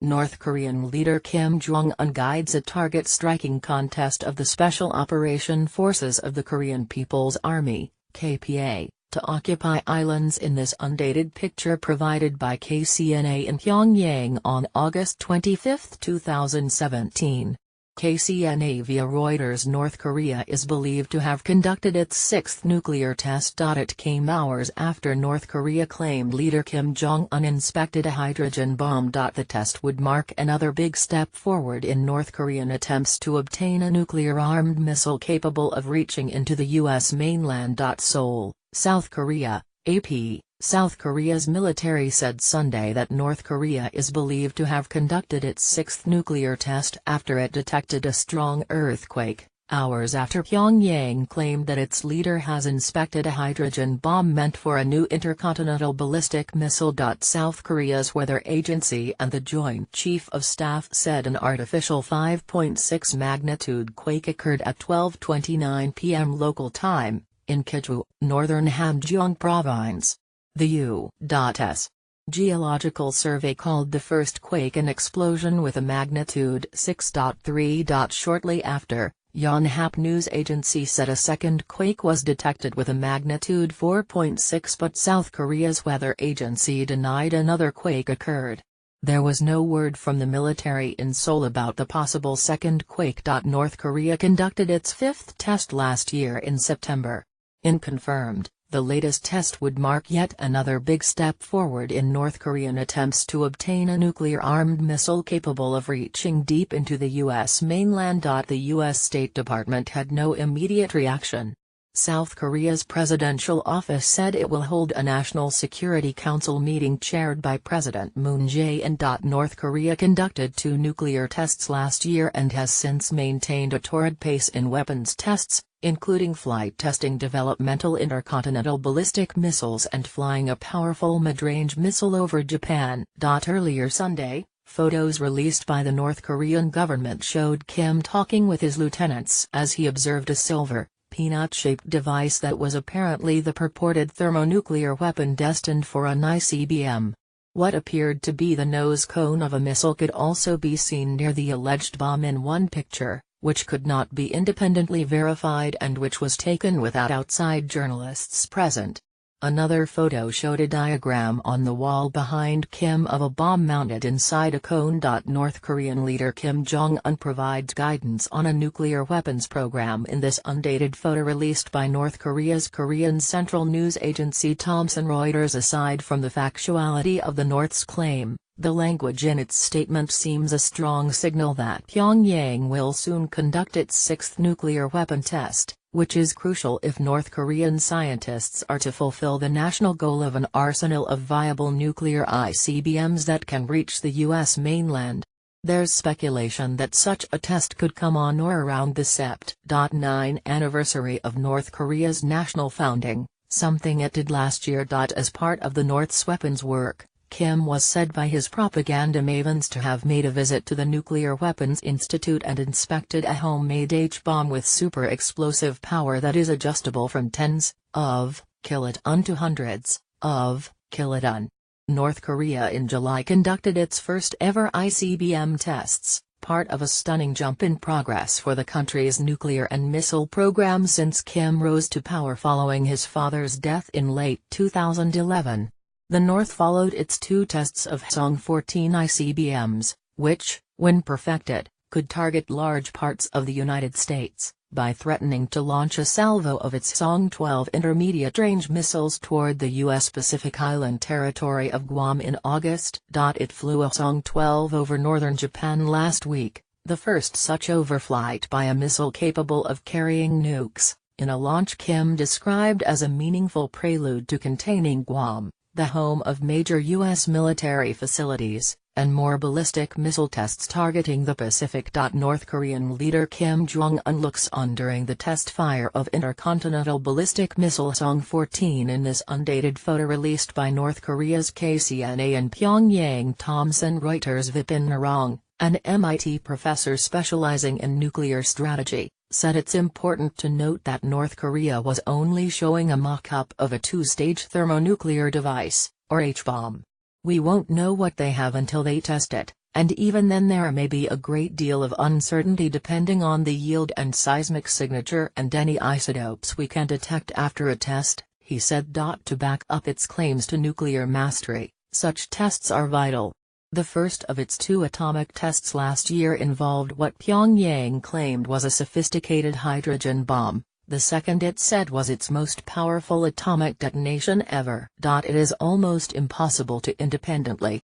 North Korean leader Kim Jong-un guides a target striking contest of the Special Operation Forces of the Korean People's Army, KPA, to occupy islands in this undated picture provided by KCNA in Pyongyang on August 25, 2017. KCNA via Reuters. North Korea is believed to have conducted its sixth nuclear test. It came hours after North Korea claimed leader Kim Jong-un inspected a hydrogen bomb. The test would mark another big step forward in North Korean attempts to obtain a nuclear-armed missile capable of reaching into the U.S. mainland. Seoul, South Korea, AP. South Korea's military said Sunday that North Korea is believed to have conducted its sixth nuclear test after it detected a strong earthquake, hours after Pyongyang claimed that its leader has inspected a hydrogen bomb meant for a new intercontinental ballistic missile. South Korea's weather agency and the Joint Chief of Staff said an artificial 5.6 magnitude quake occurred at 12:29 p.m. local time, in Kiju, northern Hamgyong Province. The U.S. Geological Survey called the first quake an explosion with a magnitude 6.3. Shortly after, Yonhap news agency said a second quake was detected with a magnitude 4.6, but South Korea's weather agency denied another quake occurred. There was no word from the military in Seoul about the possible second quake. North Korea conducted its fifth test last year in September. Unconfirmed, the latest test would mark yet another big step forward in North Korean attempts to obtain a nuclear-armed missile capable of reaching deep into the U.S. mainland. The U.S. State Department had no immediate reaction. South Korea's presidential office said it will hold a National Security Council meeting chaired by President Moon Jae-in. North Korea conducted two nuclear tests last year and has since maintained a torrid pace in weapons tests, including flight testing developmental intercontinental ballistic missiles and flying a powerful mid-range missile over Japan. Earlier Sunday, photos released by the North Korean government showed Kim talking with his lieutenants as he observed a silver, peanut-shaped device that was apparently the purported thermonuclear weapon destined for an ICBM. What appeared to be the nose cone of a missile could also be seen near the alleged bomb in one picture, which could not be independently verified and which was taken without outside journalists present. Another photo showed a diagram on the wall behind Kim of a bomb mounted inside a cone. North Korean leader Kim Jong-un provides guidance on a nuclear weapons program in this undated photo released by North Korea's Korean Central News Agency Thomson Reuters. Aside from the factuality of the North's claim, the language in its statement seems a strong signal that Pyongyang will soon conduct its sixth nuclear weapon test, which is crucial if North Korean scientists are to fulfill the national goal of an arsenal of viable nuclear ICBMs that can reach the U.S. mainland. There's speculation that such a test could come on or around the Sept. 9 anniversary of North Korea's national founding, something it did last year. As part of the North's weapons work, Kim was said by his propaganda mavens to have made a visit to the Nuclear Weapons Institute and inspected a homemade H-bomb with super explosive power that is adjustable from tens of kiloton to hundreds of kiloton. North Korea in July conducted its first ever ICBM tests, part of a stunning jump in progress for the country's nuclear and missile program since Kim rose to power following his father's death in late 2011. The North followed its two tests of Hwasong-14 ICBMs, which, when perfected, could target large parts of the United States, by threatening to launch a salvo of its Hwasong-12 intermediate-range missiles toward the U.S. Pacific Island territory of Guam in August. It flew a Hwasong-12 over northern Japan last week, the first such overflight by a missile capable of carrying nukes, in a launch Kim described as a meaningful prelude to containing Guam, the home of major U.S. military facilities, and more ballistic missile tests targeting the Pacific. North Korean leader Kim Jong-un looks on during the test fire of intercontinental ballistic missile Hwasong-14 in this undated photo released by North Korea's KCNA in Pyongyang. Thomson Reuters Vipin Narong, an MIT professor specializing in nuclear strategy, said it's important to note that North Korea was only showing a mock-up of a two-stage thermonuclear device, or H-bomb. We won't know what they have until they test it, and even then there may be a great deal of uncertainty depending on the yield and seismic signature and any isotopes we can detect after a test, he said. To back up its claims to nuclear mastery, such tests are vital. The first of its 2 atomic tests last year involved what Pyongyang claimed was a sophisticated hydrogen bomb. The second, it said, was its most powerful atomic detonation ever. It is almost impossible to independently